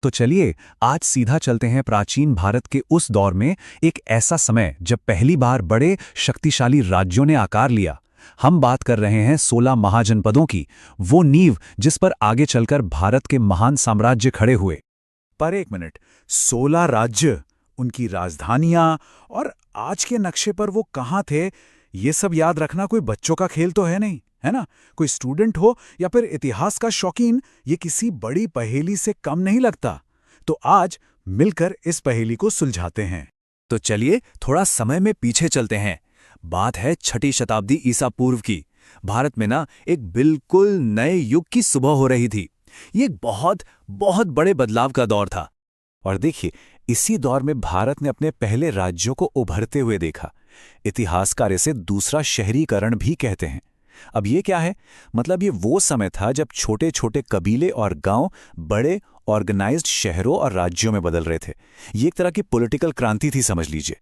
तो चलिए आज सीधा चलते हैं प्राचीन भारत के उस दौर में, एक ऐसा समय जब पहली बार बड़े शक्तिशाली राज्यों ने आकार लिया। हम बात कर रहे हैं 16 महाजनपदों की, वो नींव जिस पर आगे चलकर भारत के महान साम्राज्य खड़े हुए। पर एक मिनट, 16 राज्य, उनकी राजधानियां और आज के नक्शे पर वो कहाँ थे, ये सब याद रखना कोई बच्चों का खेल तो है नहीं, है ना? कोई स्टूडेंट हो या फिर इतिहास का शौकीन, ये किसी बड़ी पहेली से कम नहीं लगता। तो आज मिलकर इस पहेली को सुलझाते हैं। तो चलिए थोड़ा समय में पीछे चलते हैं। बात है 6ठी शताब्दी ईसा पूर्व की। भारत में ना एक बिल्कुल नए युग की सुबह हो रही थी। ये एक बहुत बहुत बड़े बदलाव का दौर था। और देखिए, इसी दौर में भारत ने अपने पहले राज्यों को उभरते हुए देखा। इतिहासकार इसे दूसरा शहरीकरण भी कहते हैं। अब ये क्या है? मतलब ये वो समय था जब छोटे छोटे कबीले और गांव बड़े ऑर्गेनाइज्ड शहरों और राज्यों में बदल रहे थे। ये एक तरह की पॉलिटिकल क्रांति थी, समझ लीजिए।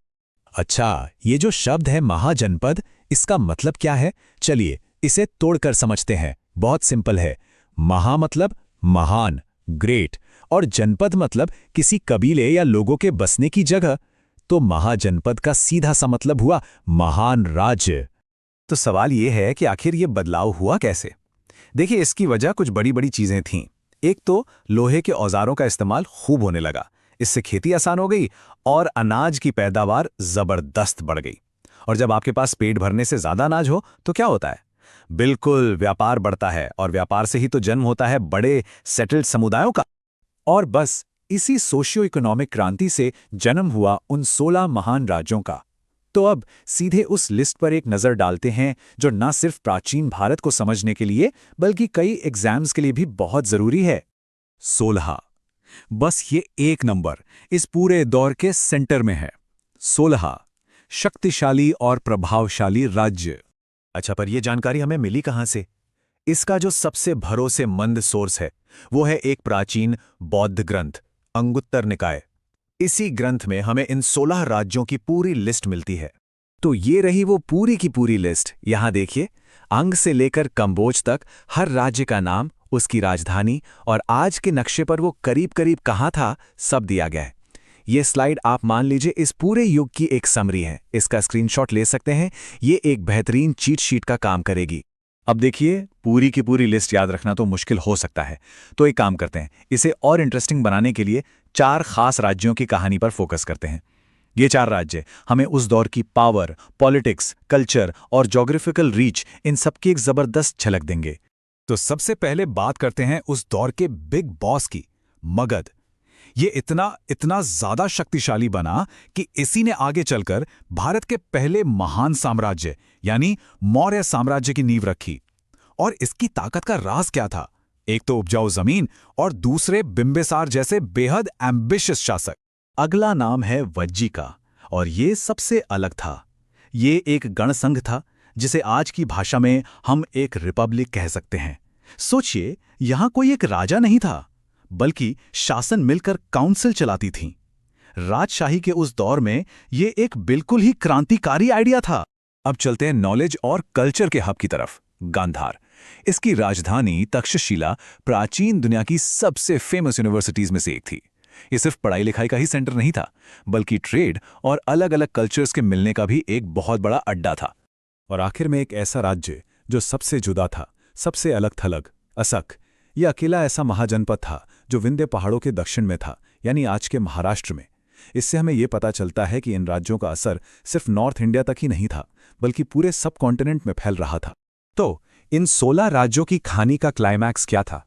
अच्छा, ये जो शब्द है महाजनपद, इसका मतलब क्या है? चलिए इसे तोड़कर समझते हैं। बहुत सिंपल है। महा मतलब महान, ग्रेट, और जनपद मतलब किसी कबीले या लोगों के बसने की जगह। तो महाजनपद का सीधा सा मतलब हुआ महान राज्य। तो सवाल ये है कि आखिर ये बदलाव हुआ कैसे? देखिए, इसकी वजह कुछ बड़ी बड़ी चीजें थीं। एक तो लोहे के औजारों का इस्तेमाल खूब होने लगा। इससे खेती आसान हो गई और अनाज की पैदावार जबरदस्त बढ़ गई। और जब आपके पास पेट भरने से ज्यादा अनाज हो तो क्या होता है? बिल्कुल, व्यापार बढ़ता है, और व्यापार से ही तो जन्म होता है बड़े सेटल्ड समुदायों का। और बस इसी सोशियो इकोनॉमिक क्रांति से जन्म हुआ उन 16 महान राज्यों का। तो अब सीधे उस लिस्ट पर एक नजर डालते हैं, जो न सिर्फ प्राचीन भारत को समझने के लिए बल्कि कई एग्जाम्स के लिए भी बहुत जरूरी है। 16, बस ये एक नंबर इस पूरे दौर के सेंटर में है। 16, शक्तिशाली और प्रभावशाली राज्य। अच्छा, पर यह जानकारी हमें मिली कहां से? इसका जो सबसे भरोसेमंद सोर्स है वो है एक प्राचीन बौद्ध ग्रंथ, अंगुत्तर निकाय। इसी ग्रंथ में हमें इन 16 राज्यों की पूरी लिस्ट मिलती है। तो ये रही वो पूरी की पूरी लिस्ट। यहां देखिए, अंग से लेकर कंबोज तक हर राज्य का नाम, उसकी राजधानी और आज के नक्शे पर वो करीब करीब कहाँ था, सब दिया गया है। ये स्लाइड आप मान लीजिए इस पूरे युग की एक समरी है। इसका स्क्रीनशॉट ले सकते हैं। ये एक बेहतरीन चीट शीट का काम करेगी। अब देखिए, पूरी की पूरी लिस्ट याद रखना तो मुश्किल हो सकता है, तो एक काम करते हैं, इसे और इंटरेस्टिंग बनाने के लिए 4 खास राज्यों की कहानी पर फोकस करते हैं। ये 4 राज्य हमें उस दौर की पावर, पॉलिटिक्स, कल्चर और ज्योग्राफिकल रीच, इन सबकी एक जबरदस्त झलक देंगे। तो सबसे पहले बात करते हैं उस दौर के बिग बॉस की, मगध। ये इतना ज्यादा शक्तिशाली बना कि इसी ने आगे चलकर भारत के पहले महान साम्राज्य यानी मौर्य साम्राज्य की नींव रखी। और इसकी ताकत का राज क्या था? एक तो उपजाऊ जमीन और दूसरे बिंबिसार जैसे बेहद एम्बिशियस शासक। अगला नाम है वज्जी का, और ये सबसे अलग था। ये एक गणसंघ था, जिसे आज की भाषा में हम एक रिपब्लिक कह सकते हैं। सोचिए, यहां कोई एक राजा नहीं था, बल्कि शासन मिलकर काउंसिल चलाती थी। राजशाही के उस दौर में ये एक बिल्कुल ही क्रांतिकारी आइडिया था। अब चलते हैं नॉलेज और कल्चर के हब की तरफ, गांधार। इसकी राजधानी तक्षशिला प्राचीन दुनिया की सबसे फेमस यूनिवर्सिटीज में से एक थी। ये सिर्फ पढ़ाई लिखाई का ही सेंटर नहीं था, बल्कि ट्रेड और अलग अलग कल्चर्स के मिलने का भी एक बहुत बड़ा अड्डा था। और आखिर में एक ऐसा राज्य जो सबसे जुदा था, सबसे अलग थलग, असक। यह अकेला ऐसा महाजनपद था जो विंध्य पहाड़ों के दक्षिण में था, यानी आज के महाराष्ट्र में। इससे हमें यह पता चलता है कि इन राज्यों का असर सिर्फ नॉर्थ इंडिया तक ही नहीं था, बल्कि पूरे सब कॉन्टिनेंट में फैल रहा था। तो इन 16 राज्यों की कहानी का क्लाइमैक्स क्या था?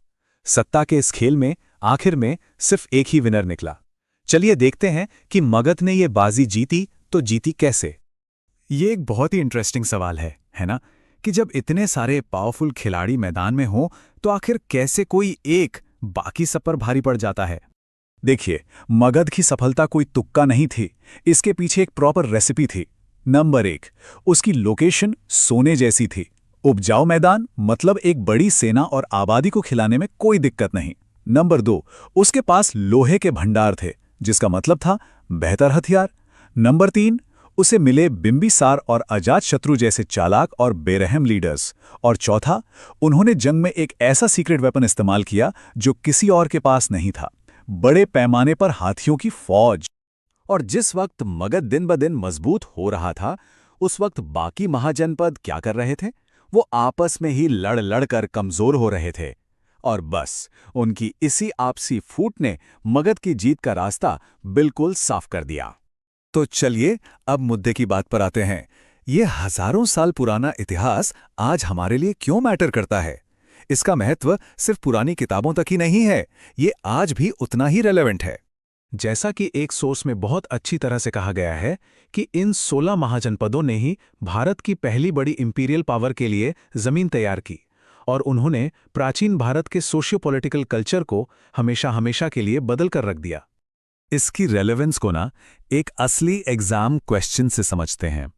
सत्ता के इस खेल में आखिर में सिर्फ एक ही विनर निकला। चलिए देखते हैं कि मगध ने ये बाजी जीती तो जीती कैसे। ये एक बहुत ही इंटरेस्टिंग सवाल है ना? कि जब इतने सारे पावरफुल खिलाड़ी मैदान में हों तो आखिर कैसे कोई एक बाकी सब पर भारी पड़ जाता है। देखिए, मगध की सफलता कोई तुक्का नहीं थी। इसके पीछे एक प्रॉपर रेसिपी थी। नंबर 1, उसकी लोकेशन सोने जैसी थी। उपजाऊ मैदान, मतलब एक बड़ी सेना और आबादी को खिलाने में कोई दिक्कत नहीं। नंबर 2, उसके पास लोहे के भंडार थे, जिसका मतलब था बेहतर हथियार। नंबर 3, उसे मिले बिंबिसार और अजातशत्रु जैसे चालाक और बेरहम लीडर्स। और चौथा, उन्होंने जंग में एक ऐसा सीक्रेट वेपन इस्तेमाल किया जो किसी और के पास नहीं था। बड़े पैमाने पर हाथियों की फौज। और जिस वक्त मगध दिन ब दिन मजबूत हो रहा था, उस वक्त बाकी महाजनपद क्या कर रहे थे? वो आपस में ही लड़ लड़ कर कमजोर हो रहे थे। और बस उनकी इसी आपसी फूट ने मगध की जीत का रास्ता बिल्कुल साफ कर दिया। तो चलिए अब मुद्दे की बात पर आते हैं। ये हजारों साल पुराना इतिहास आज हमारे लिए क्यों मैटर करता है? इसका महत्व सिर्फ पुरानी किताबों तक ही नहीं है, ये आज भी उतना ही रेलेवेंट है। जैसा कि एक सोर्स में बहुत अच्छी तरह से कहा गया है कि इन 16 महाजनपदों ने ही भारत की पहली बड़ी इंपीरियल पावर के लिए जमीन तैयार की, और उन्होंने प्राचीन भारत के सोशियो पॉलिटिकल कल्चर को हमेशा हमेशा के लिए बदल कर रख दिया। इसकी रेलेवेंस को ना एक असली एग्जाम क्वेश्चन से समझते हैं।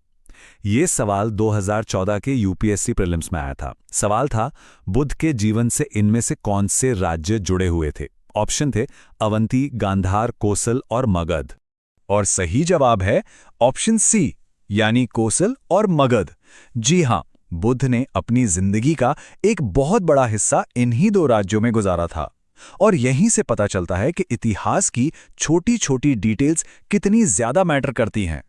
ये सवाल 2014 के यूपीएससी प्रीलिम्स में आया था। सवाल था, बुद्ध के जीवन से इनमें से कौन से राज्य जुड़े हुए थे? ऑप्शन थे अवंती, गांधार, कोसल और मगध। और सही जवाब है ऑप्शन सी, यानी कोसल और मगध। जी हां, बुद्ध ने अपनी जिंदगी का एक बहुत बड़ा हिस्सा इन्हीं दो राज्यों में गुजारा था। और यहीं से पता चलता है कि इतिहास की छोटी छोटी डिटेल्स कितनी ज्यादा मैटर करती हैं।